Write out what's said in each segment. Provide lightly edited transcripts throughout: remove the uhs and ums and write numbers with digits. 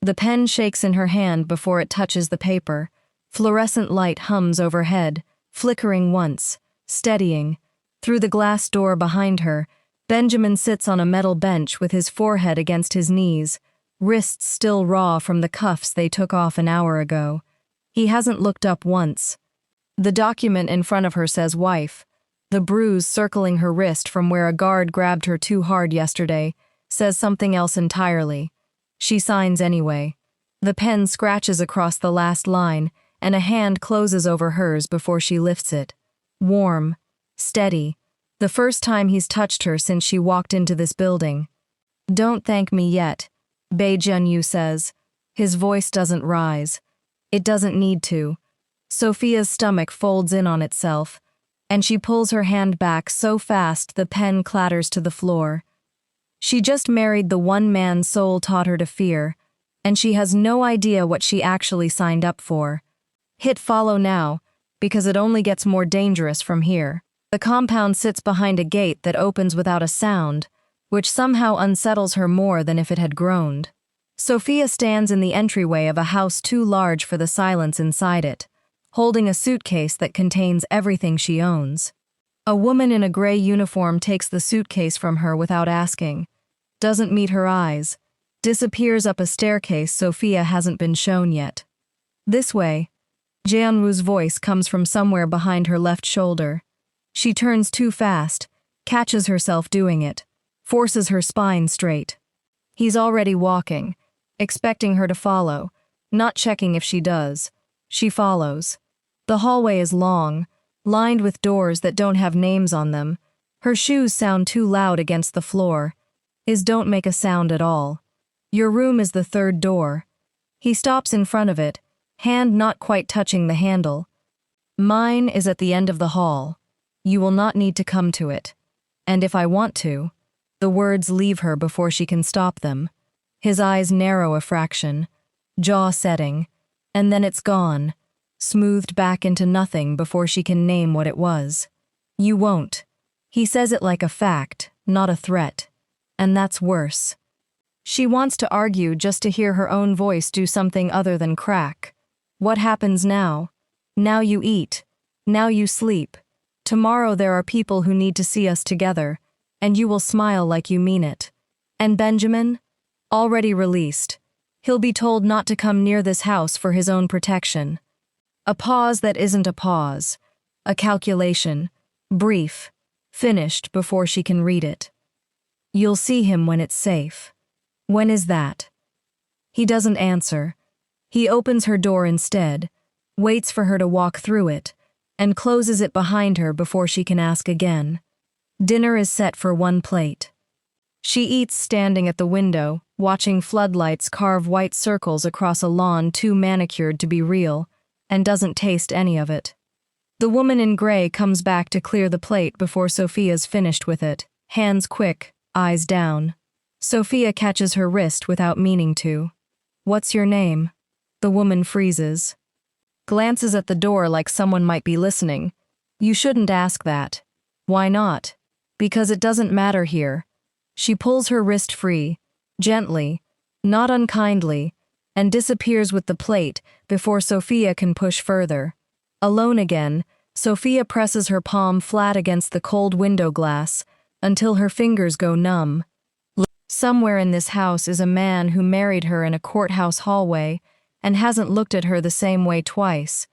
The pen shakes in her hand before it touches the paper. Fluorescent light hums overhead, flickering once, steadying. Through the glass door behind her, Benjamin sits on a metal bench with his forehead against his knees, wrists still raw from the cuffs they took off an hour ago. He hasn't looked up once. The document in front of her says wife. The bruise circling her wrist from where a guard grabbed her too hard yesterday says something else entirely. She signs anyway. The pen scratches across the last line, and a hand closes over hers before she lifts it. Warm, steady, the first time he's touched her since she walked into this building. "Don't thank me yet," Bae Jun-yu says. His voice doesn't rise. It doesn't need to. Sophia's stomach folds in on itself, and she pulls her hand back so fast the pen clatters to the floor. She just married the one man Soul taught her to fear, and she has no idea what she actually signed up for. Hit follow now, because it only gets more dangerous from here. The compound sits behind a gate that opens without a sound, which somehow unsettles her more than if it had groaned. Sophia stands in the entryway of a house too large for the silence inside it, holding a suitcase that contains everything she owns. A woman in a gray uniform takes the suitcase from her without asking, doesn't meet her eyes, disappears up a staircase Sophia hasn't been shown yet. "This way." Jianwu's voice comes from somewhere behind her left shoulder. She turns too fast, catches herself doing it, forces her spine straight. He's already walking, expecting her to follow, not checking if she does. She follows. The hallway is long, lined with doors that don't have names on them. Her shoes sound too loud against the floor. His don't make a sound at all. "Your room is the third door." He stops in front of it, hand not quite touching the handle. "Mine is at the end of the hall. You will not need to come to it. And if I want to..." The words leave her before she can stop them. His eyes narrow a fraction, jaw setting, and then it's gone, smoothed back into nothing before she can name what it was. "You won't." He says it like a fact, not a threat. And that's worse. She wants to argue just to hear her own voice do something other than crack. What happens now? Now you eat. Now you sleep. Tomorrow there are people who need to see us together, and you will smile like you mean it. And Benjamin? Already released. He'll be told not to come near this house for his own protection. A pause that isn't a pause. A calculation. Brief. Finished before she can read it. "You'll see him when it's safe." When is that? He doesn't answer. He opens her door instead, waits for her to walk through it, and closes it behind her before she can ask again. Dinner is set for one plate. She eats standing at the window, watching floodlights carve white circles across a lawn too manicured to be real, and doesn't taste any of it. The woman in gray comes back to clear the plate before Sophia's finished with it, hands quick, eyes down. Sophia catches her wrist without meaning to. "What's your name?" The woman freezes. Glances at the door like someone might be listening. "You shouldn't ask that." "Why not?" "Because it doesn't matter here." She pulls her wrist free, gently, not unkindly, and disappears with the plate before Sophia can push further. Alone again, Sophia presses her palm flat against the cold window glass until her fingers go numb. Somewhere in this house is a man who married her in a courthouse hallway and hasn't looked at her the same way twice.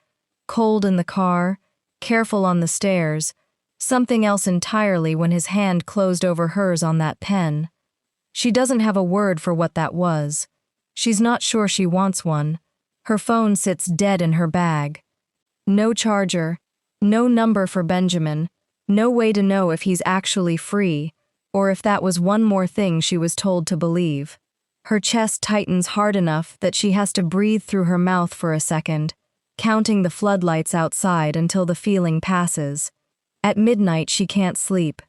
Cold in the car, careful on the stairs, something else entirely when his hand closed over hers on that pen. She doesn't have a word for what that was. She's not sure she wants one. Her phone sits dead in her bag. No charger, no number for Benjamin, no way to know if he's actually free, or if that was one more thing she was told to believe. Her chest tightens hard enough that she has to breathe through her mouth for a second, counting the floodlights outside until the feeling passes. At midnight she can't sleep.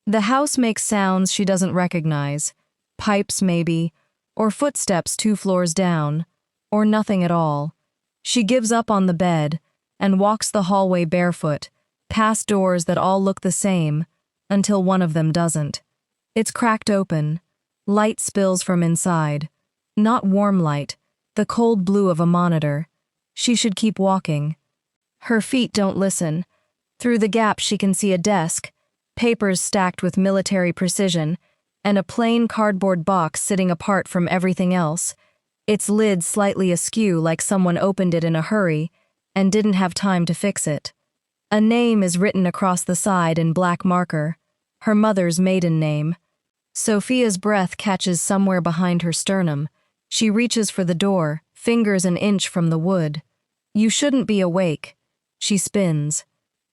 The house makes sounds she doesn't recognize. Pipes maybe, or footsteps 2 floors down, or nothing at all. She gives up on the bed and walks the hallway barefoot, past doors that all look the same, until one of them doesn't. It's cracked open. Light spills from inside. Not warm light, the cold blue of a monitor. She should keep walking. Her feet don't listen. Through the gap she can see a desk, papers stacked with military precision, and a plain cardboard box sitting apart from everything else, its lid slightly askew like someone opened it in a hurry and didn't have time to fix it. A name is written across the side in black marker, her mother's maiden name. Sophia's breath catches somewhere behind her sternum. She reaches for the door, fingers an inch from the wood. You shouldn't be awake. She spins.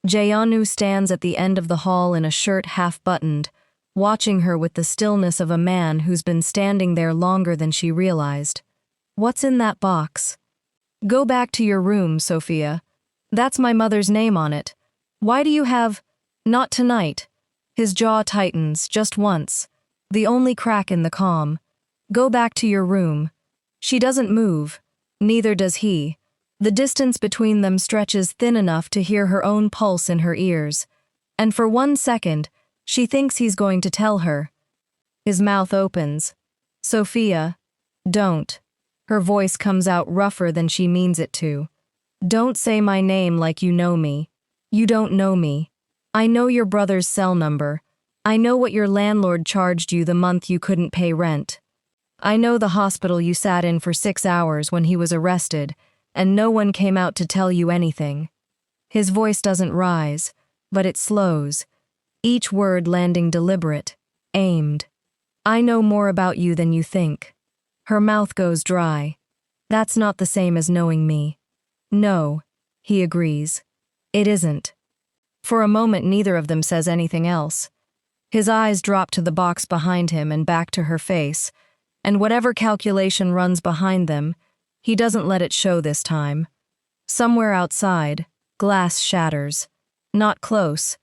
Jayanu stands at the end of the hall in a shirt half-buttoned, watching her with the stillness of a man who's been standing there longer than she realized. What's in that box? Go back to your room, Sophia. That's my mother's name on it. Why do you have... Not tonight. His jaw tightens, just once. The only crack in the calm. Go back to your room. She doesn't move. Neither does he. The distance between them stretches thin enough to hear her own pulse in her ears. And for 1 second, she thinks he's going to tell her. His mouth opens. Sophia, don't. Her voice comes out rougher than she means it to. Don't say my name like you know me. You don't know me. I know your brother's cell number. I know what your landlord charged you the month you couldn't pay rent. I know the hospital you sat in for 6 hours when he was arrested, and no one came out to tell you anything. His voice doesn't rise, but it slows, each word landing deliberate, aimed. I know more about you than you think. Her mouth goes dry. That's not the same as knowing me. No, he agrees. It isn't. For a moment neither of them says anything else. His eyes drop to the box behind him and back to her face, and whatever calculation runs behind them, he doesn't let it show this time. Somewhere outside, glass shatters. Not close,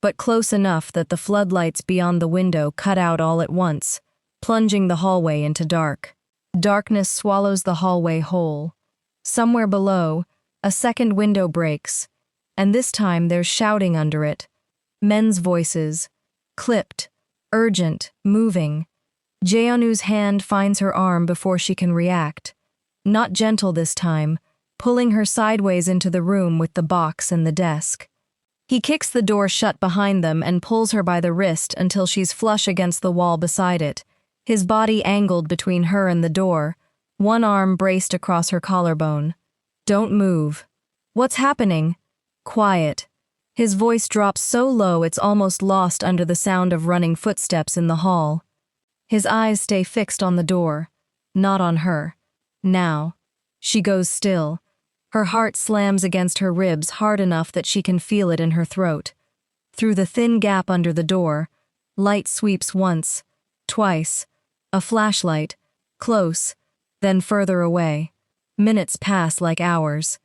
but close enough that the floodlights beyond the window cut out all at once, plunging the hallway into dark. Darkness swallows the hallway whole. Somewhere below, a second window breaks, and this time there's shouting under it. Men's voices, clipped, urgent, moving. Jeonu's hand finds her arm before she can react. Not gentle this time, pulling her sideways into the room with the box and the desk. He kicks the door shut behind them and pulls her by the wrist until she's flush against the wall beside it, his body angled between her and the door, one arm braced across her collarbone. Don't move. What's happening? Quiet. His voice drops so low it's almost lost under the sound of running footsteps in the hall. His eyes stay fixed on the door, not on her. Now. She goes still. Her heart slams against her ribs hard enough that she can feel it in her throat. Through the thin gap under the door, light sweeps once, twice, a flashlight, close, then further away. Minutes pass like hours.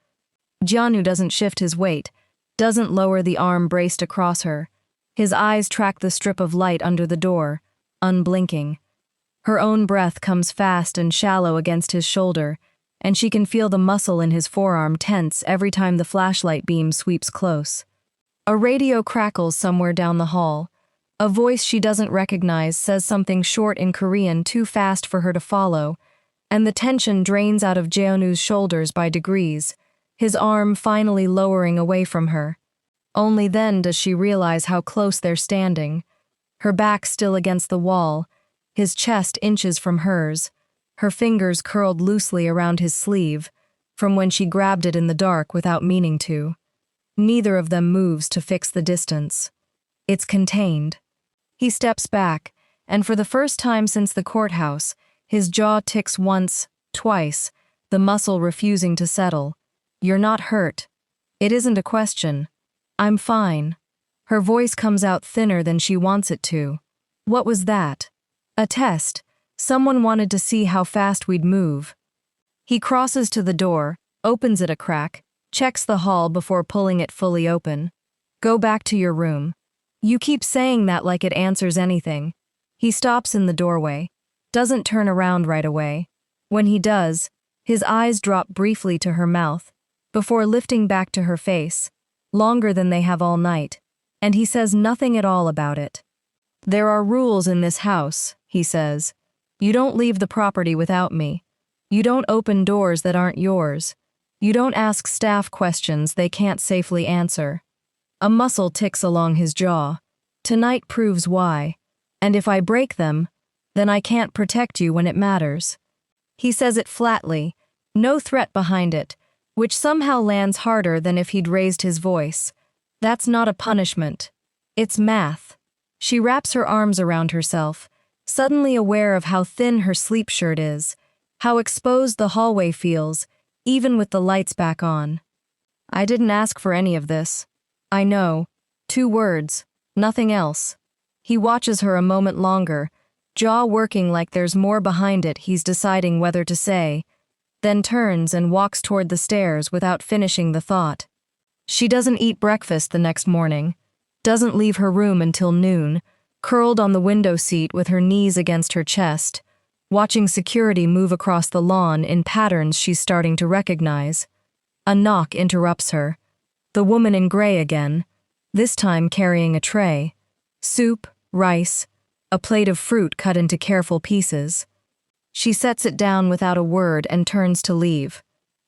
Jianu doesn't shift his weight, doesn't lower the arm braced across her. His eyes track the strip of light under the door, unblinking. Her own breath comes fast and shallow against his shoulder, and she can feel the muscle in his forearm tense every time the flashlight beam sweeps close. A radio crackles somewhere down the hall. A voice she doesn't recognize says something short in Korean too fast for her to follow, and the tension drains out of Jeonu's shoulders by degrees, his arm finally lowering away from her. Only then does she realize how close they're standing, her back still against the wall, his chest inches from hers, her fingers curled loosely around his sleeve, from when she grabbed it in the dark without meaning to. Neither of them moves to fix the distance. It's contained. He steps back, and for the first time since the courthouse, his jaw ticks once, twice, the muscle refusing to settle. You're not hurt. It isn't a question. I'm fine. Her voice comes out thinner than she wants it to. What was that? A test. Someone wanted to see how fast we'd move. He crosses to the door, opens it a crack, checks the hall before pulling it fully open. Go back to your room. You keep saying that like it answers anything. He stops in the doorway, doesn't turn around right away. When he does, his eyes drop briefly to her mouth, before lifting back to her face, longer than they have all night, and he says nothing at all about it. There are rules in this house, he says. You don't leave the property without me. You don't open doors that aren't yours. You don't ask staff questions they can't safely answer. A muscle ticks along his jaw. Tonight proves why. And if I break them, then I can't protect you when it matters. He says it flatly, no threat behind it, which somehow lands harder than if he'd raised his voice. That's not a punishment. It's math. She wraps her arms around herself, suddenly aware of how thin her sleep shirt is, how exposed the hallway feels, even with the lights back on. I didn't ask for any of this. I know. 2 words. Nothing else. He watches her a moment longer, jaw working like there's more behind it he's deciding whether to say, then turns and walks toward the stairs without finishing the thought. She doesn't eat breakfast the next morning, doesn't leave her room until noon, curled on the window seat with her knees against her chest, watching security move across the lawn in patterns she's starting to recognize. A knock interrupts her. The woman in gray again, this time carrying a tray. Soup, rice, a plate of fruit cut into careful pieces. She sets it down without a word and turns to leave.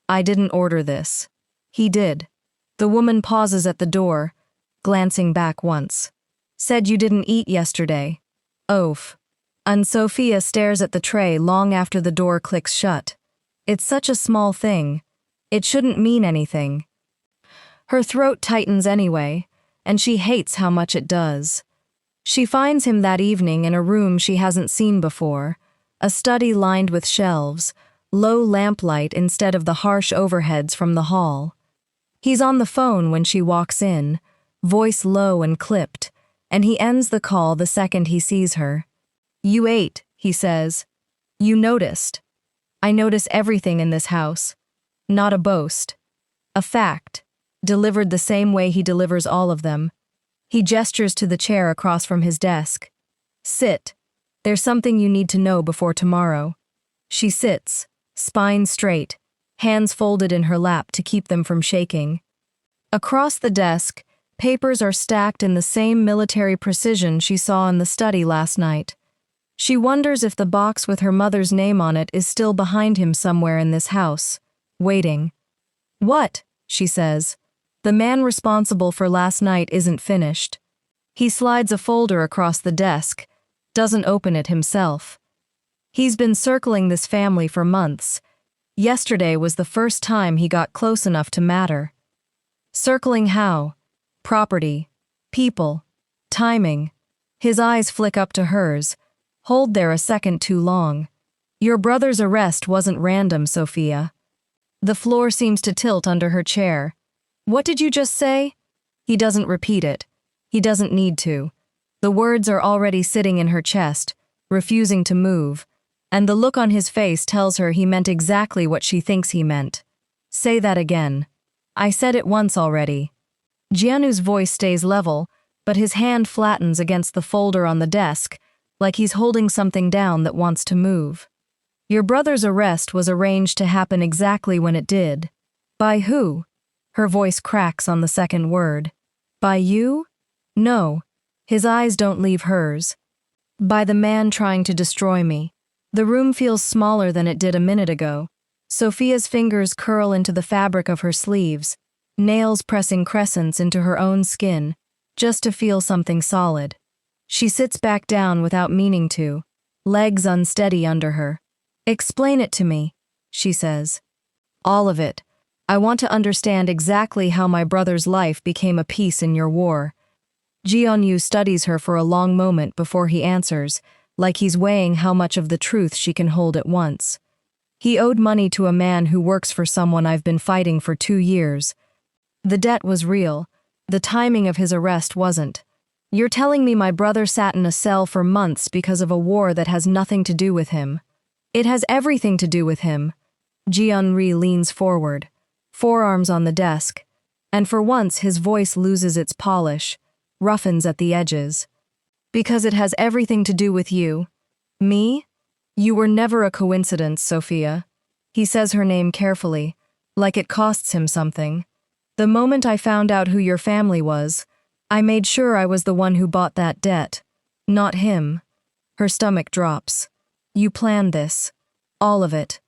I didn't order this. He did. The woman pauses at the door, glancing back once. Said you didn't eat yesterday. Oaf. And Sophia stares at the tray long after the door clicks shut. It's such a small thing. It shouldn't mean anything. Her throat tightens anyway, and she hates how much it does. She finds him that evening in a room she hasn't seen before, a study lined with shelves, low lamplight instead of the harsh overheads from the hall. He's on the phone when she walks in, voice low and clipped, and he ends the call the second he sees her. You ate, he says. You noticed. I notice everything in this house. Not a boast. A fact, delivered the same way he delivers all of them. He gestures to the chair across from his desk. Sit. There's something you need to know before tomorrow. She sits, spine straight, hands folded in her lap to keep them from shaking. Across the desk, papers are stacked in the same military precision she saw in the study last night. She wonders if the box with her mother's name on it is still behind him somewhere in this house, waiting. What? She says. The man responsible for last night isn't finished. He slides a folder across the desk, doesn't open it himself. He's been circling this family for months. Yesterday was the first time he got close enough to matter. Circling how? Property, people, timing. His eyes flick up to hers, hold there a second too long. Your brother's arrest wasn't random, Sophia. The floor seems to tilt under her chair. What did you just say? He doesn't repeat it. He doesn't need to. The words are already sitting in her chest, refusing to move, and the look on his face tells her he meant exactly what she thinks he meant. Say that again. I said it once already. Giannu's voice stays level, but his hand flattens against the folder on the desk, like he's holding something down that wants to move. Your brother's arrest was arranged to happen exactly when it did. By who? Her voice cracks on the second word. By you? No. His eyes don't leave hers. By the man trying to destroy me. The room feels smaller than it did a minute ago. Sophia's fingers curl into the fabric of her sleeves, nails pressing crescents into her own skin, just to feel something solid. She sits back down without meaning to, legs unsteady under her. Explain it to me, she says. All of it. I want to understand exactly how my brother's life became a piece in your war. Jianyu studies her for a long moment before he answers, like he's weighing how much of the truth she can hold at once. He owed money to a man who works for someone I've been fighting for 2 years. The debt was real. The timing of his arrest wasn't. You're telling me my brother sat in a cell for months because of a war that has nothing to do with him. It has everything to do with him. Jianri leans forward, forearms on the desk, and for once his voice loses its polish, roughens at the edges. Because it has everything to do with you. Me? You were never a coincidence, Sophia. He says her name carefully, like it costs him something. The moment I found out who your family was, I made sure I was the one who bought that debt, not him. Her stomach drops. You planned this. All of it.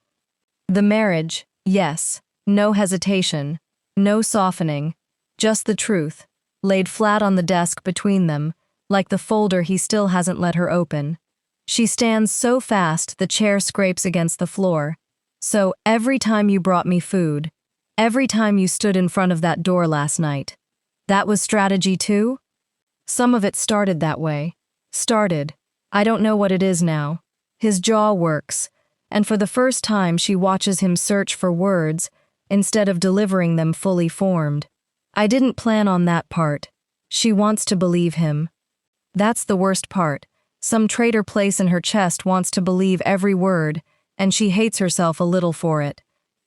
The marriage, yes, no hesitation, no softening, just the truth, laid flat on the desk between them, like the folder he still hasn't let her open. She stands so fast the chair scrapes against the floor. So, every time you brought me food, every time you stood in front of that door last night, that was strategy too? Some of it started that way. Started. I don't know what it is now. His jaw works, and for the first time she watches him search for words instead of delivering them fully formed. I didn't plan on that part. She wants to believe him. That's the worst part. Some traitor place in her chest wants to believe every word, and she hates herself a little for it.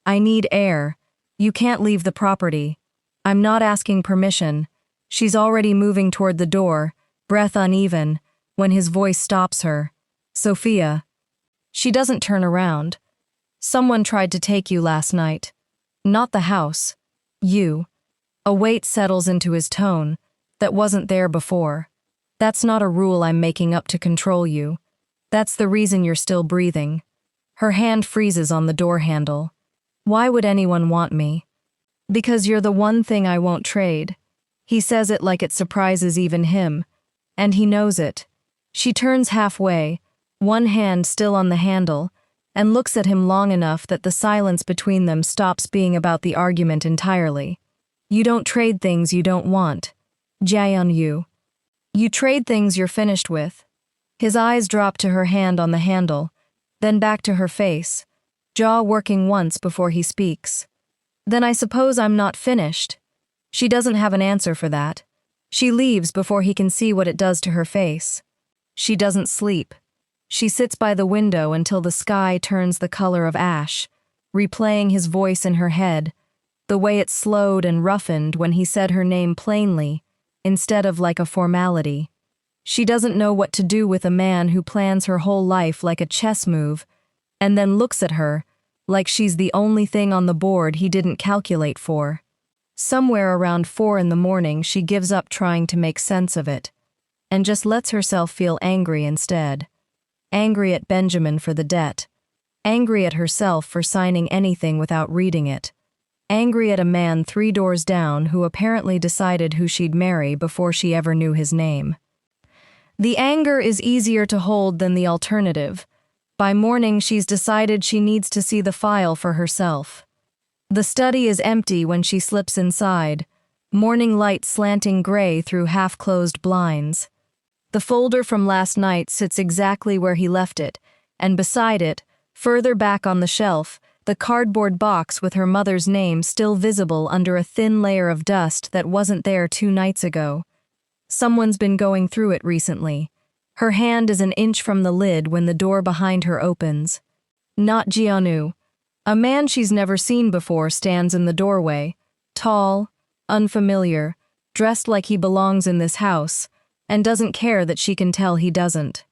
I need air. You can't leave the property. I'm not asking permission. She's already moving toward the door, breath uneven, when his voice stops her. Sophia. She doesn't turn around. Someone tried to take you last night. Not the house. You. A weight settles into his tone that wasn't there before. That's not a rule I'm making up to control you. That's the reason you're still breathing. Her hand freezes on the door handle. Why would anyone want me? Because you're the one thing I won't trade. He says it like it surprises even him. And he knows it. She turns halfway, one hand still on the handle, and looks at him long enough that the silence between them stops being about the argument entirely. You don't trade things you don't want. Jaeon you. You trade things you're finished with. His eyes drop to her hand on the handle, then back to her face, jaw working once before he speaks. Then I suppose I'm not finished. She doesn't have an answer for that. She leaves before he can see what it does to her face. She doesn't sleep. She sits by the window until the sky turns the color of ash, replaying his voice in her head, the way it slowed and roughened when he said her name plainly, instead of like a formality. She doesn't know what to do with a man who plans her whole life like a chess move, and then looks at her like she's the only thing on the board he didn't calculate for. Somewhere around 4 a.m, she gives up trying to make sense of it, and just lets herself feel angry instead. Angry at Benjamin for the debt. Angry at herself for signing anything without reading it. Angry at a man 3 doors down who apparently decided who she'd marry before she ever knew his name. The anger is easier to hold than the alternative. By morning, she's decided she needs to see the file for herself. The study is empty when she slips inside, morning light slanting gray through half-closed blinds. The folder from last night sits exactly where he left it, and beside it, further back on the shelf, the cardboard box with her mother's name still visible under a thin layer of dust that wasn't there 2 nights ago. Someone's been going through it recently. Her hand is an inch from the lid when the door behind her opens. Not Jianu. A man she's never seen before stands in the doorway, tall, unfamiliar, dressed like he belongs in this house, and doesn't care that she can tell he doesn't.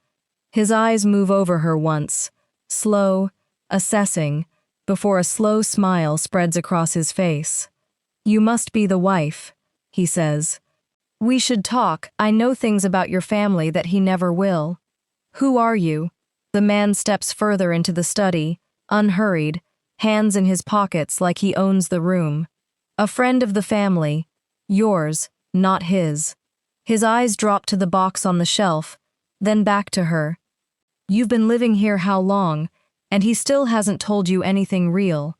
His eyes move over her once, slow, assessing, before a slow smile spreads across his face. You must be the wife, he says. We should talk. I know things about your family that he never will. Who are you? The man steps further into the study, unhurried, hands in his pockets like he owns the room. A friend of the family. Yours, not his. His eyes drop to the box on the shelf, then back to her. You've been living here how long, and he still hasn't told you anything real.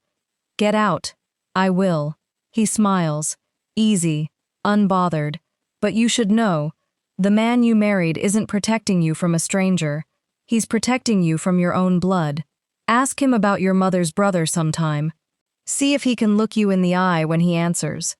Get out. I will. He smiles, easy, unbothered. But you should know, the man you married isn't protecting you from a stranger. He's protecting you from your own blood. Ask him about your mother's brother sometime. See if he can look you in the eye when he answers.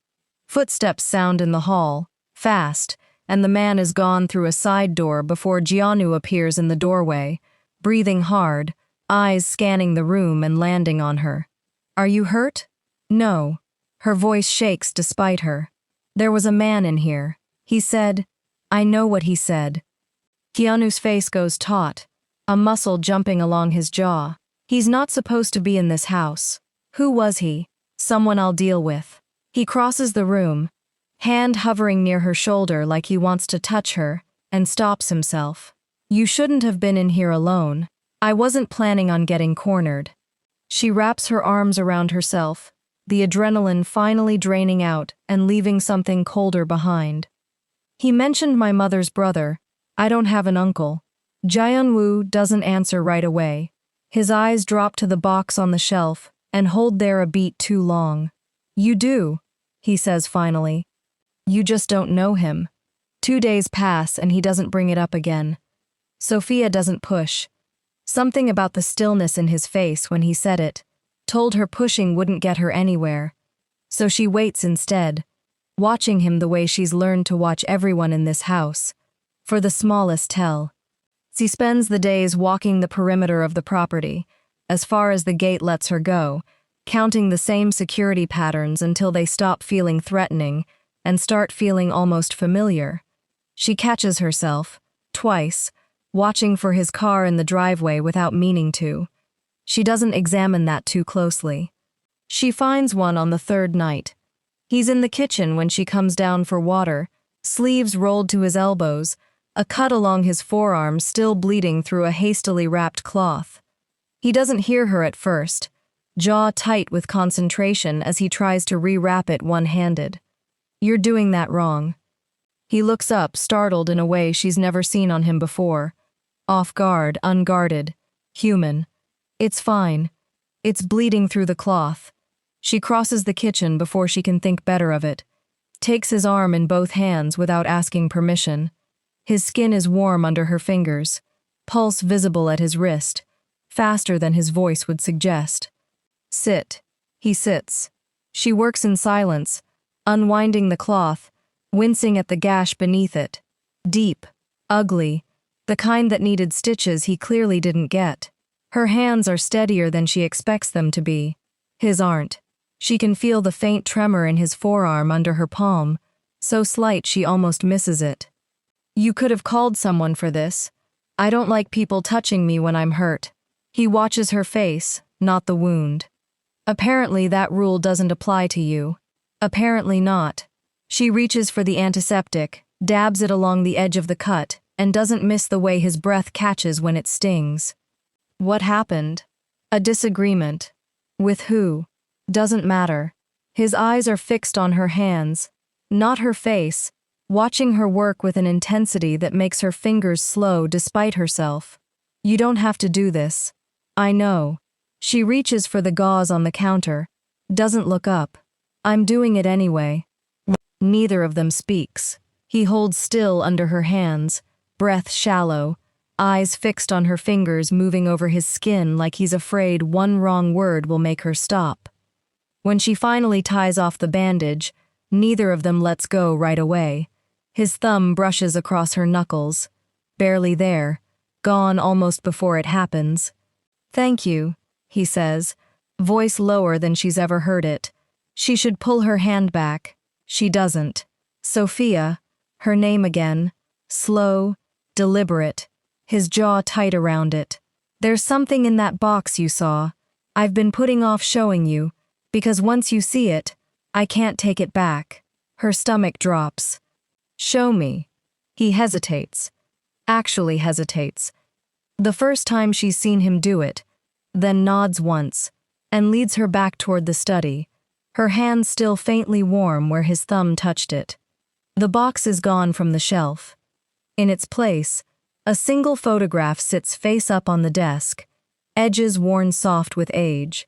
Footsteps sound in the hall, fast, and the man is gone through a side door before Jianu appears in the doorway, breathing hard, eyes scanning the room and landing on her. Are you hurt? No. Her voice shakes despite her. There was a man in here. He said, I know what he said. Jianu's face goes taut, a muscle jumping along his jaw. He's not supposed to be in this house. Who was he? Someone I'll deal with. He crosses the room, hand hovering near her shoulder like he wants to touch her, and stops himself. You shouldn't have been in here alone. I wasn't planning on getting cornered. She wraps her arms around herself, the adrenaline finally draining out and leaving something colder behind. He mentioned my mother's brother. I don't have an uncle. Jianwu doesn't answer right away. His eyes drop to the box on the shelf and hold there a beat too long. You do, he says finally. You just don't know him. 2 days pass and he doesn't bring it up again. Sophia doesn't push. Something about the stillness in his face when he said it told her pushing wouldn't get her anywhere. So she waits instead, watching him the way she's learned to watch everyone in this house, for the smallest tell. She spends the days walking the perimeter of the property, as far as the gate lets her go, counting the same security patterns until they stop feeling threatening and start feeling almost familiar. She catches herself, twice, watching for his car in the driveway without meaning to. She doesn't examine that too closely. She finds one on the third night. He's in the kitchen when she comes down for water, sleeves rolled to his elbows, a cut along his forearm still bleeding through a hastily wrapped cloth. He doesn't hear her at first, jaw tight with concentration as he tries to rewrap it one-handed. You're doing that wrong. He looks up, startled in a way she's never seen on him before. Off guard, unguarded, human. It's fine. It's bleeding through the cloth. She crosses the kitchen before she can think better of it, takes his arm in both hands without asking permission. His skin is warm under her fingers, pulse visible at his wrist, faster than his voice would suggest. Sit. He sits. She works in silence, unwinding the cloth, wincing at the gash beneath it. Deep, ugly, the kind that needed stitches he clearly didn't get. Her hands are steadier than she expects them to be. His aren't. She can feel the faint tremor in his forearm under her palm, so slight she almost misses it. You could have called someone for this. I don't like people touching me when I'm hurt. He watches her face, not the wound. Apparently that rule doesn't apply to you. Apparently not. She reaches for the antiseptic, dabs it along the edge of the cut, and doesn't miss the way his breath catches when it stings. What happened? A disagreement. With who? Doesn't matter. His eyes are fixed on her hands, not her face, watching her work with an intensity that makes her fingers slow despite herself. You don't have to do this. I know. She reaches for the gauze on the counter, doesn't look up. I'm doing it anyway. Neither of them speaks. He holds still under her hands, breath shallow, eyes fixed on her fingers moving over his skin like he's afraid one wrong word will make her stop. When she finally ties off the bandage, neither of them lets go right away. His thumb brushes across her knuckles, barely there, gone almost before it happens. Thank you, he says, voice lower than she's ever heard it. She should pull her hand back. She doesn't. Sophia, her name again, slow, deliberate, his jaw tight around it. There's something in that box you saw. I've been putting off showing you, because once you see it, I can't take it back. Her stomach drops. Show me. He hesitates. Actually hesitates. The first time she's seen him do it, then nods once, and leads her back toward the study, her hand still faintly warm where his thumb touched it. The box is gone from the shelf. In its place, a single photograph sits face up on the desk, edges worn soft with age.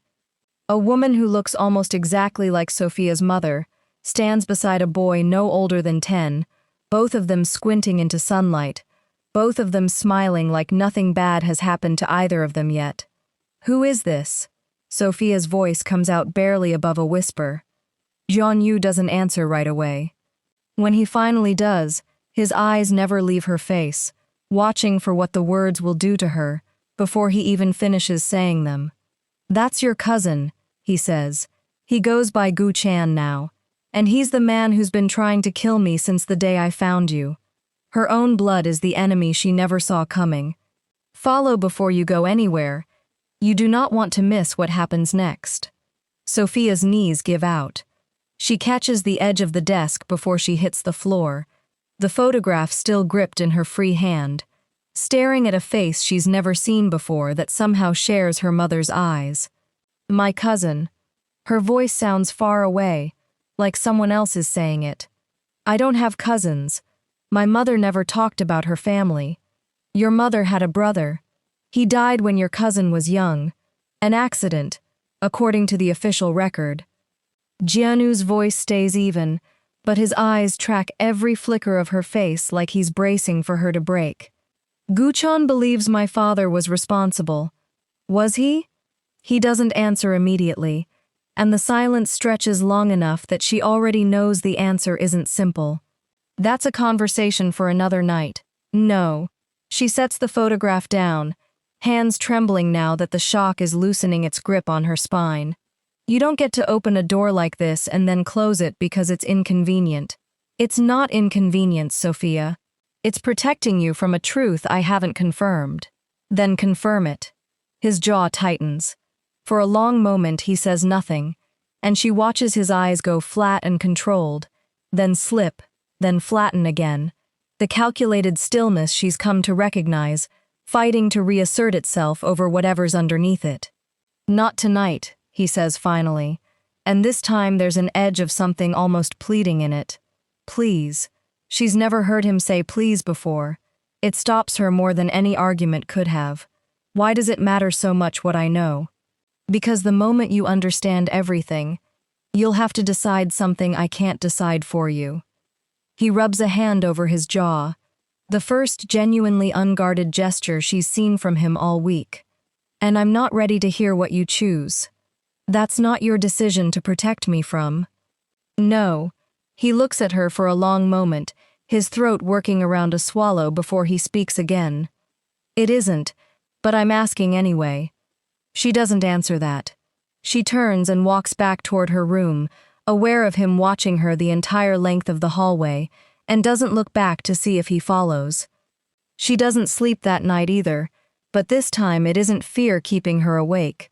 A woman who looks almost exactly like Sophia's mother stands beside a boy no older than 10, both of them squinting into sunlight, both of them smiling like nothing bad has happened to either of them yet. Who is this? Sophia's voice comes out barely above a whisper. Jianyu doesn't answer right away. When he finally does, his eyes never leave her face, watching for what the words will do to her before he even finishes saying them. That's your cousin, he says. He goes by Gu Chan now, and he's the man who's been trying to kill me since the day I found you. Her own blood is the enemy she never saw coming. Follow before you go anywhere. You do not want to miss what happens next. Sophia's knees give out. She catches the edge of the desk before she hits the floor, the photograph still gripped in her free hand, staring at a face she's never seen before that somehow shares her mother's eyes. My cousin. Her voice sounds far away, like someone else is saying it. I don't have cousins. My mother never talked about her family. Your mother had a brother. He died when your cousin was young. An accident, according to the official record. Jianu's voice stays even, but his eyes track every flicker of her face like he's bracing for her to break. Guchon believes my father was responsible. Was he? He doesn't answer immediately, and the silence stretches long enough that she already knows the answer isn't simple. That's a conversation for another night. No. She sets the photograph down, hands trembling now that the shock is loosening its grip on her spine. You don't get to open a door like this and then close it because it's inconvenient. It's not inconvenience, Sophia. It's protecting you from a truth I haven't confirmed. Then confirm it. His jaw tightens. For a long moment he says nothing, and she watches his eyes go flat and controlled, then slip, then flatten again. The calculated stillness she's come to recognize, fighting to reassert itself over whatever's underneath it. Not tonight, he says finally, and this time there's an edge of something almost pleading in it. Please. She's never heard him say please before. It stops her more than any argument could have. Why does it matter so much what I know? Because the moment you understand everything, you'll have to decide something I can't decide for you. He rubs a hand over his jaw, the first genuinely unguarded gesture she's seen from him all week. And I'm not ready to hear what you choose. That's not your decision to protect me from. No. He looks at her for a long moment, his throat working around a swallow before he speaks again. It isn't, but I'm asking anyway. She doesn't answer that. She turns and walks back toward her room, aware of him watching her the entire length of the hallway, and doesn't look back to see if he follows. She doesn't sleep that night either, but this time it isn't fear keeping her awake.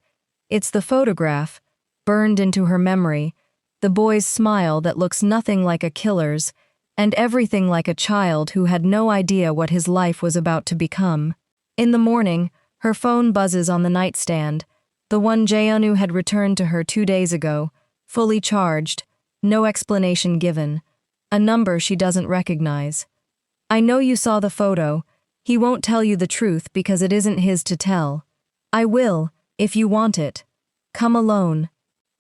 It's the photograph, burned into her memory, the boy's smile that looks nothing like a killer's, and everything like a child who had no idea what his life was about to become. In the morning, her phone buzzes on the nightstand, the one Jaeonu had returned to her 2 days ago, fully charged, no explanation given, a number she doesn't recognize. I know you saw the photo. He won't tell you the truth because it isn't his to tell. I will, if you want it. Come alone.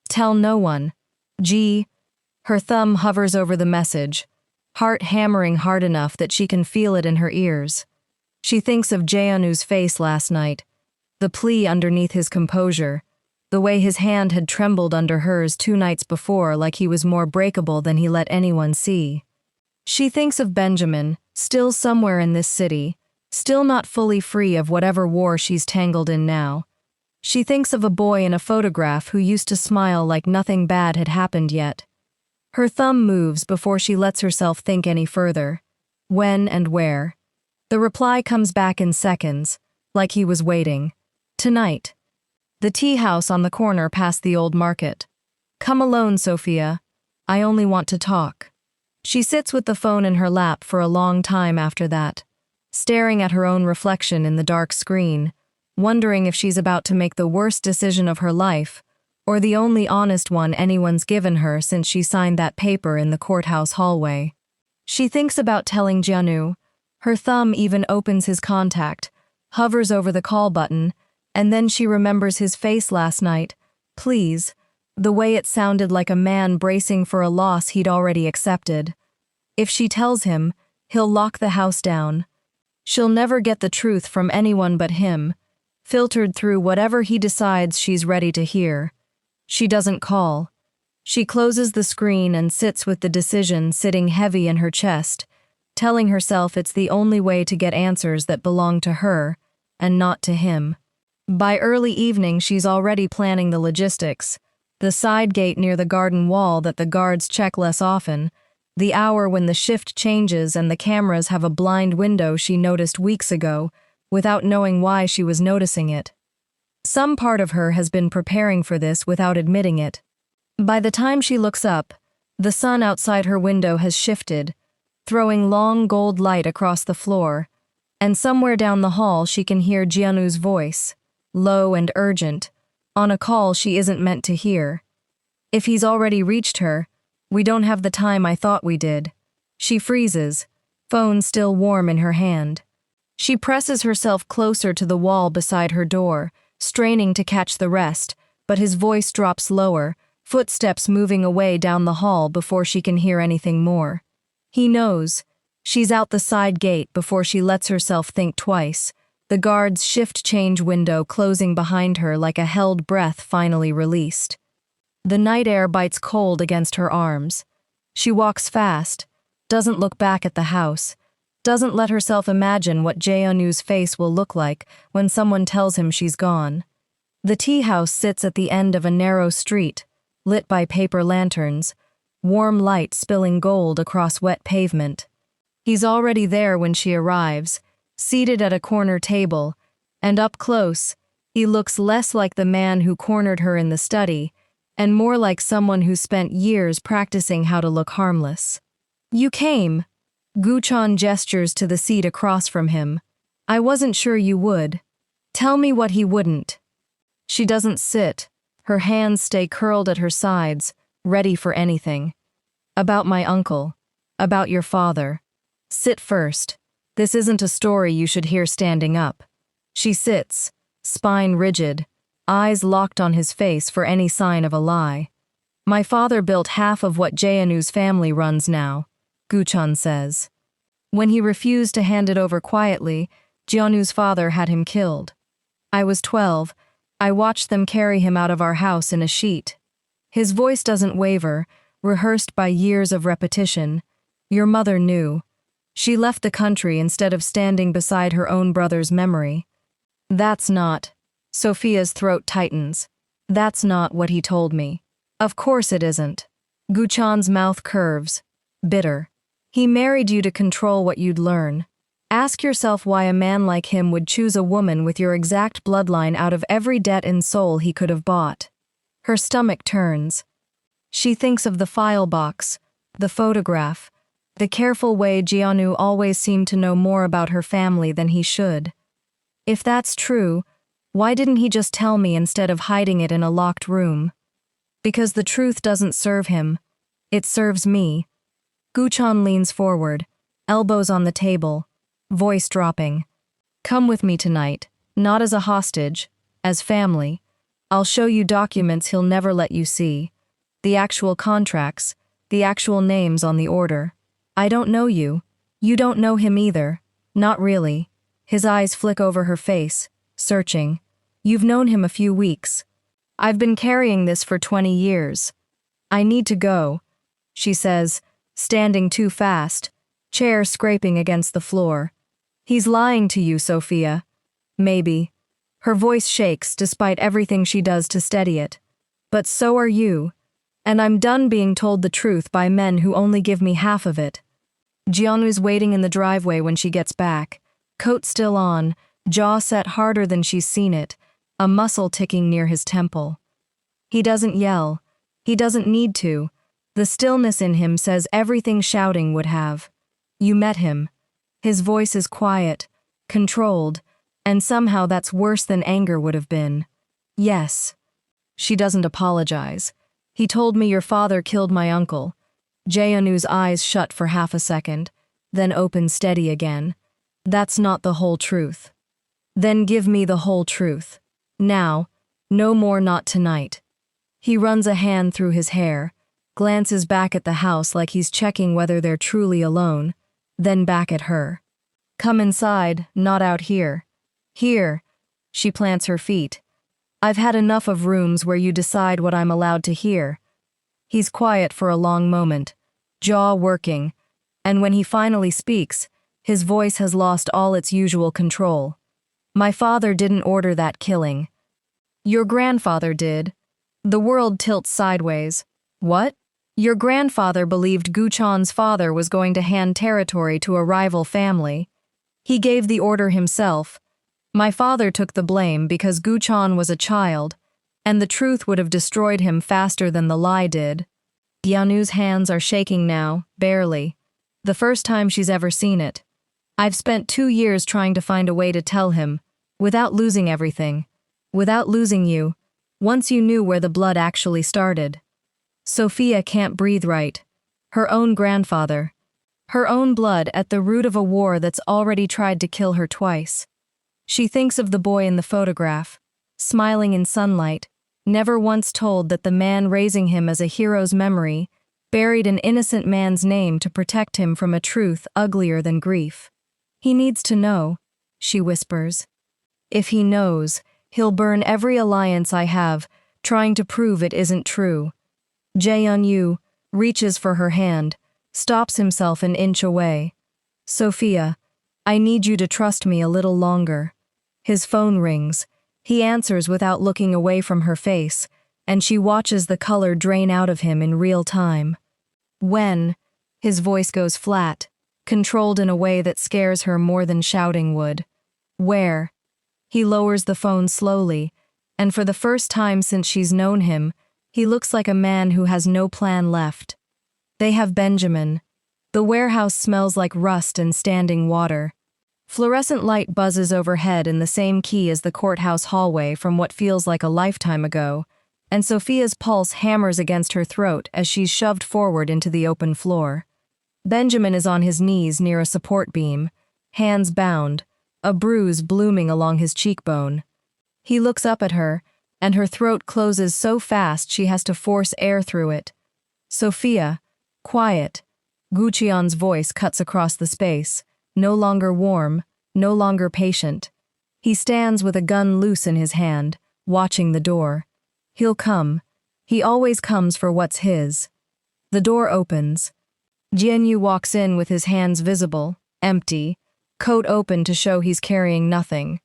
Tell no one. G. Her thumb hovers over the message, heart hammering hard enough that she can feel it in her ears. She thinks of Jaeonu's face last night, the plea underneath his composure, the way his hand had trembled under hers 2 nights before like he was more breakable than he let anyone see. She thinks of Benjamin, still somewhere in this city, still not fully free of whatever war she's tangled in now. She thinks of a boy in a photograph who used to smile like nothing bad had happened yet. Her thumb moves before she lets herself think any further. When and where? The reply comes back in seconds, like he was waiting. Tonight. The tea house on the corner past the old market. Come alone, Sophia. I only want to talk. She sits with the phone in her lap for a long time after that, staring at her own reflection in the dark screen, wondering if she's about to make the worst decision of her life, or the only honest one anyone's given her since she signed that paper in the courthouse hallway. She thinks about telling Jianu. Her thumb even opens his contact, hovers over the call button, and then she remembers his face last night. Please, the way it sounded like a man bracing for a loss he'd already accepted. If she tells him, he'll lock the house down. She'll never get the truth from anyone but him, filtered through whatever he decides she's ready to hear. She doesn't call. She closes the screen and sits with the decision sitting heavy in her chest, telling herself it's the only way to get answers that belong to her, and not to him. By early evening she's already planning the logistics, the side gate near the garden wall that the guards check less often, the hour when the shift changes and the cameras have a blind window she noticed weeks ago, without knowing why she was noticing it. Some part of her has been preparing for this without admitting it. By the time she looks up, the sun outside her window has shifted, throwing long gold light across the floor, and somewhere down the hall she can hear Jianu's voice, low and urgent, on a call she isn't meant to hear. If he's already reached her, we don't have the time I thought we did. She freezes, phone still warm in her hand. She presses herself closer to the wall beside her door, straining to catch the rest, but his voice drops lower, footsteps moving away down the hall before she can hear anything more. He knows. She's out the side gate before she lets herself think twice, the guard's shift-change window closing behind her like a held breath finally released. The night air bites cold against her arms. She walks fast, doesn't look back at the house, doesn't let herself imagine what Jae-eunwoo's face will look like when someone tells him she's gone. The tea house sits at the end of a narrow street, lit by paper lanterns, warm light spilling gold across wet pavement. He's already there when she arrives, seated at a corner table, and up close, he looks less like the man who cornered her in the study, and more like someone who spent years practicing how to look harmless. "You came." Guchon gestures to the seat across from him. "I wasn't sure you would. Tell me what he wouldn't." She doesn't sit. Her hands stay curled at her sides, ready for anything. "About my uncle. About your father. Sit first. This isn't a story you should hear standing up." She sits, spine rigid, eyes locked on his face for any sign of a lie. "My father built half of what Jae-eunwoo's family runs now," Guchon says. "When he refused to hand it over quietly, Jeonwoo's father had him killed. I was 12. I watched them carry him out of our house in a sheet." His voice doesn't waver, rehearsed by years of repetition. "Your mother knew. She left the country instead of standing beside her own brother's memory." "That's not." Sophia's throat tightens. "That's not what he told me." "Of course it isn't." Guchon's mouth curves, bitter. "He married you to control what you'd learn. Ask yourself why a man like him would choose a woman with your exact bloodline out of every debt and soul he could have bought." Her stomach turns. She thinks of the file box, the photograph, the careful way Jeonwoo always seemed to know more about her family than he should. If that's true, why didn't he just tell me instead of hiding it in a locked room? Because the truth doesn't serve him. It serves me. Guchon leans forward, elbows on the table, voice dropping. "Come with me tonight, not as a hostage, as family. I'll show you documents he'll never let you see. The actual contracts, the actual names on the order. I don't know you. You don't know him either. Not really." His eyes flick over her face, searching. "You've known him a few weeks. I've been carrying this for 20 years. I need to go," she says, standing too fast, chair scraping against the floor. "He's lying to you, Sophia." "Maybe." Her voice shakes despite everything she does to steady it. "But so are you. And I'm done being told the truth by men who only give me half of it." Jeonwoo's waiting in the driveway when she gets back, coat still on, jaw set harder than she's seen it, a muscle ticking near his temple. He doesn't yell. He doesn't need to. The stillness in him says everything shouting would have. "You met him." His voice is quiet, controlled, and somehow that's worse than anger would have been. "Yes." She doesn't apologize. "He told me your father killed my uncle." Jae-eunwoo's eyes shut for half a second, then open steady again. "That's not the whole truth." "Then give me the whole truth. Now, no more not tonight." He runs a hand through his hair, glances back at the house like he's checking whether they're truly alone, then back at her. "Come inside, not out here." "Here." She plants her feet. "I've had enough of rooms where you decide what I'm allowed to hear." He's quiet for a long moment, jaw working, and when he finally speaks, his voice has lost all its usual control. "My father didn't order that killing. Your grandfather did." The world tilts sideways. "What?" "Your grandfather believed Guchon's father was going to hand territory to a rival family. He gave the order himself. My father took the blame because Guchon was a child, and the truth would have destroyed him faster than the lie did." Yeonwoo's hands are shaking now, barely. The first time she's ever seen it. "I've spent 2 years trying to find a way to tell him, without losing everything. Without losing you. Once you knew where the blood actually started. Sophia can't breathe right. Her own grandfather. Her own blood at the root of a war that's already tried to kill her twice. She thinks of the boy in the photograph, smiling in sunlight, never once told that the man raising him as a hero's memory buried an innocent man's name to protect him from a truth uglier than grief. He needs to know, she whispers. If he knows, he'll burn every alliance I have, trying to prove it isn't true. Jae-Yu reaches for her hand, stops himself an inch away. Sophia, I need you to trust me a little longer. His phone rings. He answers without looking away from her face, and she watches the color drain out of him in real time. When? His voice goes flat, controlled in a way that scares her more than shouting would. Where? He lowers the phone slowly, and for the first time since she's known him, he looks like a man who has no plan left. They have Benjamin. The warehouse smells like rust and standing water. Fluorescent light buzzes overhead in the same key as the courthouse hallway from what feels like a lifetime ago, and Sophia's pulse hammers against her throat as she's shoved forward into the open floor. Benjamin is on his knees near a support beam, hands bound, a bruise blooming along his cheekbone. He looks up at her, and her throat closes so fast she has to force air through it. Sophia, quiet. Guchion's voice cuts across the space, no longer warm, no longer patient. He stands with a gun loose in his hand, watching the door. He'll come. He always comes for what's his. The door opens. Jianyu walks in with his hands visible, empty, coat open to show he's carrying nothing.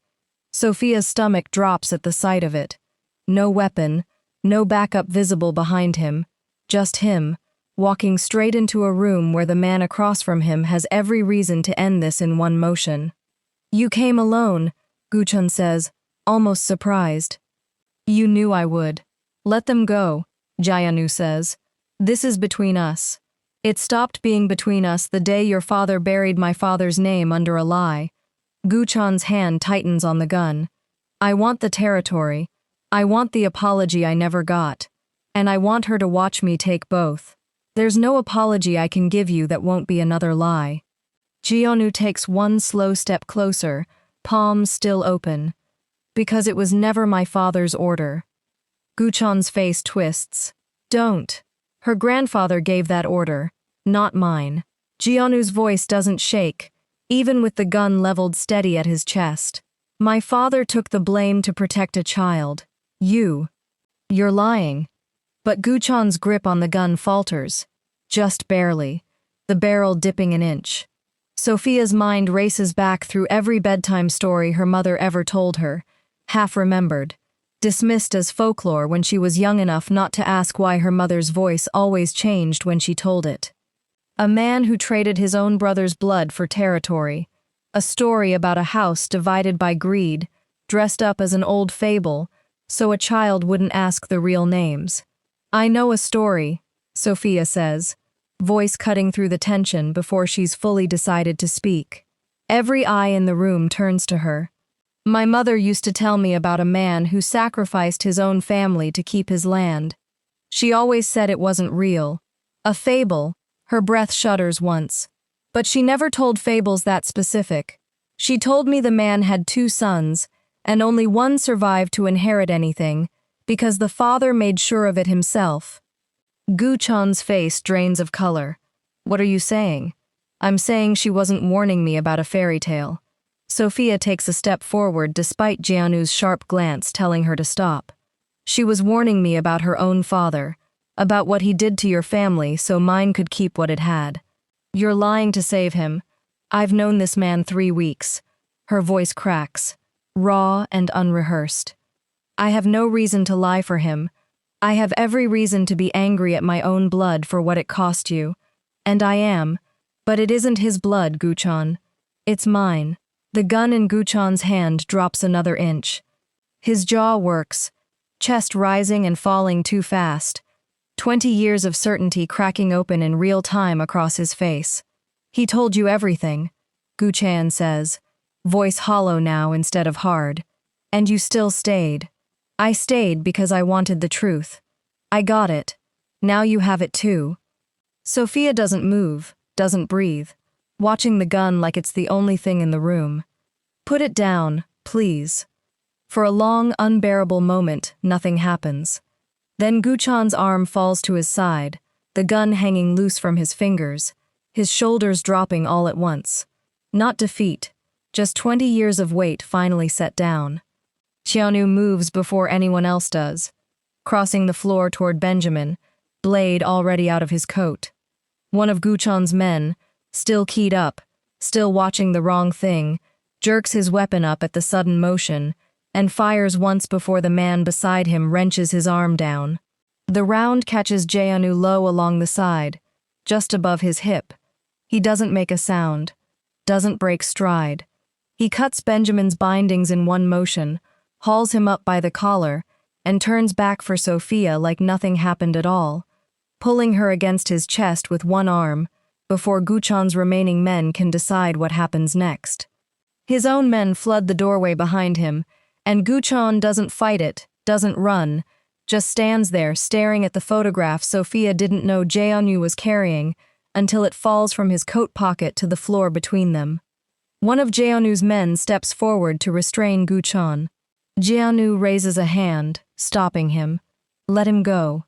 Sophia's stomach drops at the sight of it. No weapon, no backup visible behind him, just him, walking straight into a room where the man across from him has every reason to end this in one motion. You came alone, Guchun says, almost surprised. You knew I would. Let them go, Jae-Yu says. This is between us. It stopped being between us the day your father buried my father's name under a lie. Guchun's hand tightens on the gun. I want the territory. I want the apology I never got. And I want her to watch me take both. There's no apology I can give you that won't be another lie. Jionu takes one slow step closer, palms still open. Because it was never my father's order. Guchon's face twists. Don't. Her grandfather gave that order, not mine. Jionu's voice doesn't shake, even with the gun leveled steady at his chest. My father took the blame to protect a child. You're lying. But Guchon's grip on the gun falters. Just barely, the barrel dipping an inch. Sophia's mind races back through every bedtime story her mother ever told her, half-remembered, dismissed as folklore when she was young enough not to ask why her mother's voice always changed when she told it. A man who traded his own brother's blood for territory. A story about a house divided by greed, dressed up as an old fable, so a child wouldn't ask the real names. I know a story, Sophia says, voice cutting through the tension before she's fully decided to speak. Every eye in the room turns to her. My mother used to tell me about a man who sacrificed his own family to keep his land. She always said it wasn't real. A fable. Her breath shudders once. But she never told fables that specific. She told me the man had 2 sons, and only one survived to inherit anything, because the father made sure of it himself. Guchon's face drains of color. What are you saying? I'm saying she wasn't warning me about a fairy tale. Sophia takes a step forward despite Jianu's sharp glance telling her to stop. She was warning me about her own father, about what he did to your family so mine could keep what it had. You're lying to save him. I've known this man 3 weeks. Her voice cracks, raw and unrehearsed. I have no reason to lie for him. I have every reason to be angry at my own blood for what it cost you. And I am. But it isn't his blood, Guchon. It's mine. The gun in Guchon's hand drops another inch. His jaw works, chest rising and falling too fast. 20 years of certainty cracking open in real time across his face. He told you everything, Guchan says, voice hollow now instead of hard. And you still stayed. I stayed because I wanted the truth. I got it. Now you have it too. Sophia doesn't move, doesn't breathe, watching the gun like it's the only thing in the room. Put it down, please. For a long, unbearable moment, nothing happens. Then Guchan's arm falls to his side, the gun hanging loose from his fingers, his shoulders dropping all at once. Not defeat, just 20 years of weight finally set down. Xiaonu moves before anyone else does, crossing the floor toward Benjamin, blade already out of his coat. One of Guchan's men, still keyed up, still watching the wrong thing, jerks his weapon up at the sudden motion and fires once before the man beside him wrenches his arm down. The round catches Xiaonu low along the side, just above his hip. He doesn't make a sound, doesn't break stride. He cuts Benjamin's bindings in one motion, hauls him up by the collar, and turns back for Sophia like nothing happened at all, pulling her against his chest with one arm before Guchan's remaining men can decide what happens next. His own men flood the doorway behind him, and Guchan doesn't fight it, doesn't run, just stands there staring at the photograph Sophia didn't know Xiaonu was carrying until it falls from his coat pocket to the floor between them. One of Xiaonu's men steps forward to restrain Guchan. Xiaonu raises a hand, stopping him. Let him go.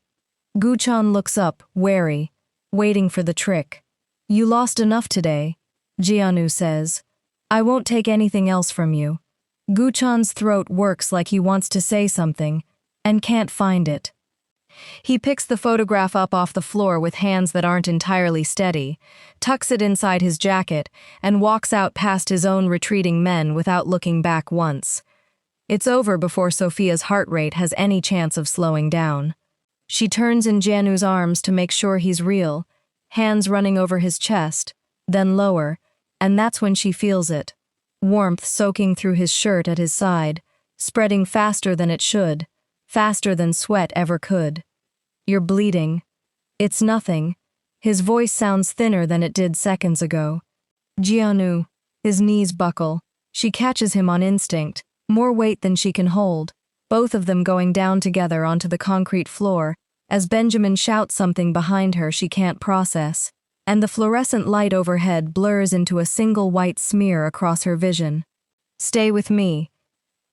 Guchan looks up, wary, waiting for the trick. You lost enough today, Xiaonu says. I won't take anything else from you. Guchan's throat works like he wants to say something, and can't find it. He picks the photograph up off the floor with hands that aren't entirely steady, tucks it inside his jacket, and walks out past his own retreating men without looking back once. It's over before Sophia's heart rate has any chance of slowing down. She turns in Xiaonu's arms to make sure he's real, hands running over his chest, then lower, and that's when she feels it. Warmth soaking through his shirt at his side, spreading faster than it should, faster than sweat ever could. You're bleeding. It's nothing. His voice sounds thinner than it did seconds ago. Xiaonu. His knees buckle. She catches him on instinct, more weight than she can hold, both of them going down together onto the concrete floor, as Benjamin shouts something behind her she can't process, and the fluorescent light overhead blurs into a single white smear across her vision. Stay with me.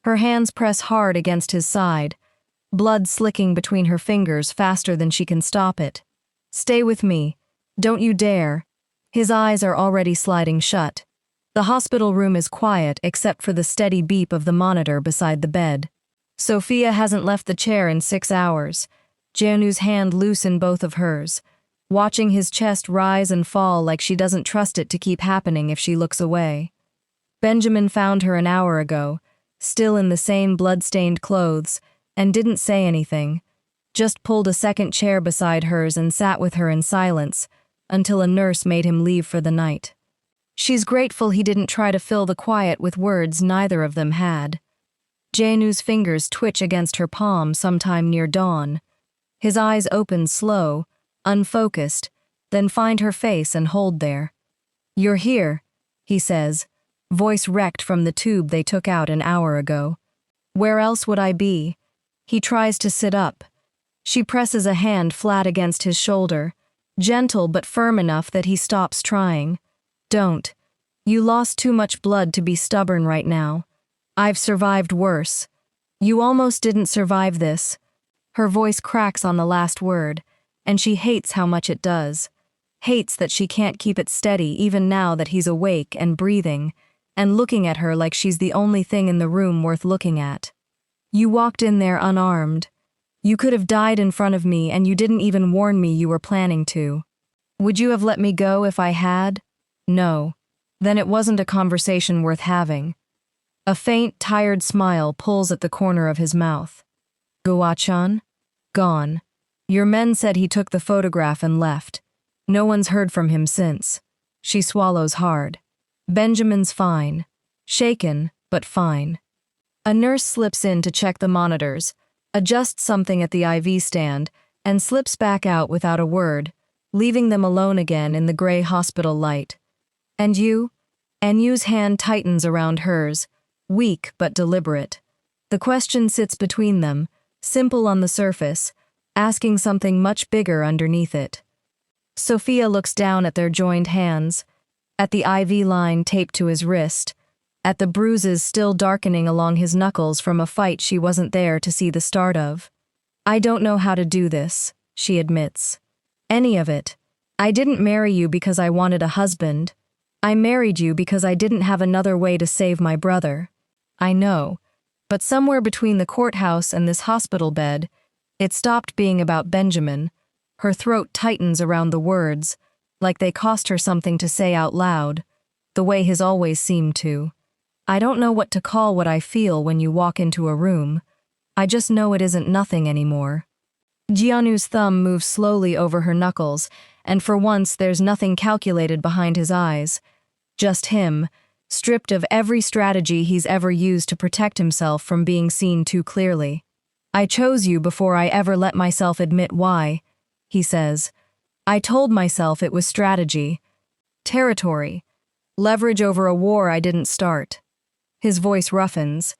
Her hands press hard against his side, blood slicking between her fingers faster than she can stop it. Stay with me. Don't you dare. His eyes are already sliding shut. The hospital room is quiet except for the steady beep of the monitor beside the bed. Sophia hasn't left the chair in 6 hours, Xiaonu's hand loose in both of hers, watching his chest rise and fall like she doesn't trust it to keep happening if she looks away. Benjamin found her an hour ago, still in the same blood-stained clothes, and didn't say anything, just pulled a second chair beside hers and sat with her in silence until a nurse made him leave for the night. She's grateful he didn't try to fill the quiet with words neither of them had. Xiaonu's fingers twitch against her palm sometime near dawn. His eyes open slow, unfocused, then find her face and hold there. You're here, he says, voice wrecked from the tube they took out an hour ago. Where else would I be? He tries to sit up. She presses a hand flat against his shoulder, gentle but firm enough that he stops trying. Don't. You lost too much blood to be stubborn right now. I've survived worse. You almost didn't survive this. Her voice cracks on the last word, and she hates how much it does. Hates that she can't keep it steady even now that he's awake and breathing, and looking at her like she's the only thing in the room worth looking at. You walked in there unarmed. You could have died in front of me and you didn't even warn me you were planning to. Would you have let me go if I had? No. Then it wasn't a conversation worth having. A faint, tired smile pulls at the corner of his mouth. Guachan? Gone. Your men said he took the photograph and left. No one's heard from him since. She swallows hard. Benjamin's fine. Shaken, but fine. A nurse slips in to check the monitors, adjusts something at the IV stand, and slips back out without a word, leaving them alone again in the gray hospital light. And you? Anyu's hand tightens around hers, weak but deliberate. The question sits between them, simple on the surface, asking something much bigger underneath it. Sophia looks down at their joined hands, at the IV line taped to his wrist, at the bruises still darkening along his knuckles from a fight she wasn't there to see the start of. I don't know how to do this, she admits. Any of it. I didn't marry you because I wanted a husband. I married you because I didn't have another way to save my brother. I know. But somewhere between the courthouse and this hospital bed, it stopped being about Benjamin. Her throat tightens around the words, like they cost her something to say out loud, the way his always seemed to. I don't know what to call what I feel when you walk into a room. I just know it isn't nothing anymore. Jianu's thumb moves slowly over her knuckles, and for once there's nothing calculated behind his eyes. Just him, stripped of every strategy he's ever used to protect himself from being seen too clearly. I chose you before I ever let myself admit why, he says. I told myself it was strategy. Territory. Leverage over a war I didn't start. His voice roughens.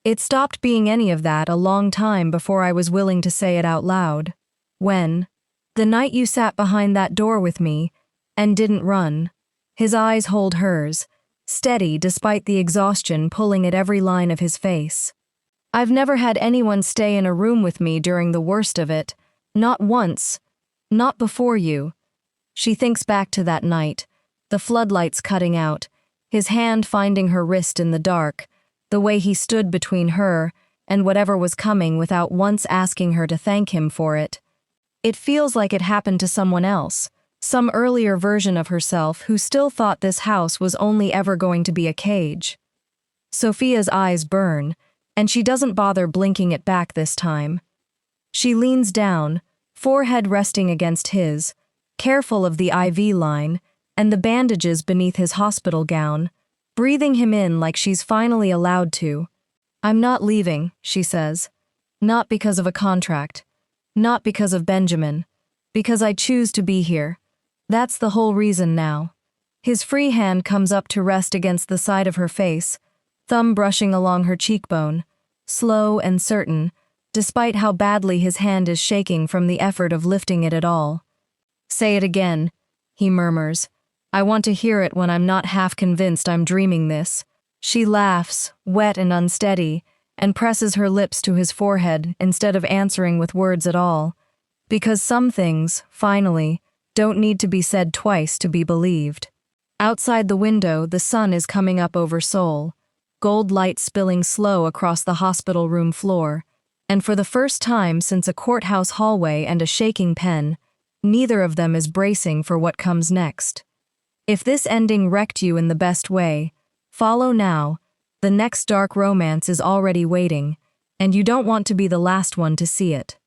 It stopped being any of that a long time before I was willing to say it out loud. When? The night you sat behind that door with me, and didn't run. His eyes hold hers, steady despite the exhaustion pulling at every line of his face. I've never had anyone stay in a room with me during the worst of it, not once, not before you. She thinks back to that night, the floodlights cutting out, his hand finding her wrist in the dark, the way he stood between her and whatever was coming without once asking her to thank him for it. It feels like it happened to someone else, some earlier version of herself who still thought this house was only ever going to be a cage. Sophia's eyes burn, and she doesn't bother blinking it back this time. She leans down, forehead resting against his, careful of the IV line and the bandages beneath his hospital gown, breathing him in like she's finally allowed to. I'm not leaving, she says. Not because of a contract. Not because of Benjamin. Because I choose to be here. That's the whole reason now. His free hand comes up to rest against the side of her face, thumb brushing along her cheekbone, slow and certain, despite how badly his hand is shaking from the effort of lifting it at all. Say it again, he murmurs. I want to hear it when I'm not half convinced I'm dreaming this. She laughs, wet and unsteady, and presses her lips to his forehead instead of answering with words at all. Because some things, finally, don't need to be said twice to be believed. Outside the window, the sun is coming up over Seoul, gold light spilling slow across the hospital room floor, and for the first time since a courthouse hallway and a shaking pen, neither of them is bracing for what comes next. If this ending wrecked you in the best way, follow now. The next dark romance is already waiting, and you don't want to be the last one to see it.